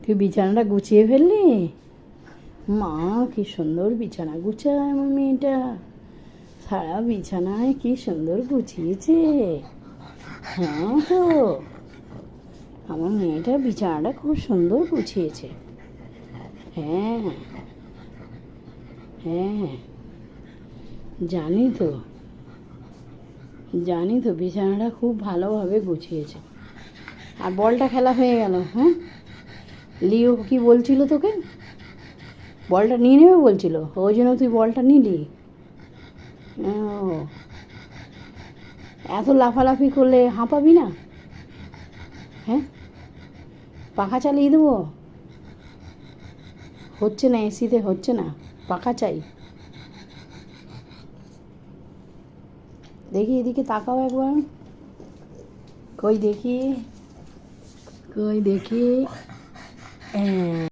তুই বিছানাটা গুছিয়ে ফেললি? মা, কি সুন্দর বিছানা গুছায় আমার মেয়েটা। সারা বিছানায় কি সুন্দর গুছিয়েছে। হ্যাঁ তো, আমার মেয়েটা বিছানাটা খুব সুন্দর গুছিয়েছে। হ্যাঁ হ্যাঁ, জানি তো, জানি তো, বিছানাটা খুব ভালোভাবে গুছিয়েছে। আর বলটা খেলা হয়ে গেল। হ্যাঁ, লিও কি বলছিল তোকে? বলটা নিয়ে নেবে বলছিল, ওই জন্য তুই বলটা নিলি। ও, এত লাফালাফি করলে হাঁপাবি না? হ্যাঁ, পাখা চালিয়ে দেবো? হচ্ছে না, এসিতে হচ্ছে না, পাখা চাই। দেখি এদিকে তাকাও একবার। কই দেখি, কই দেখি। হ্যাঁ।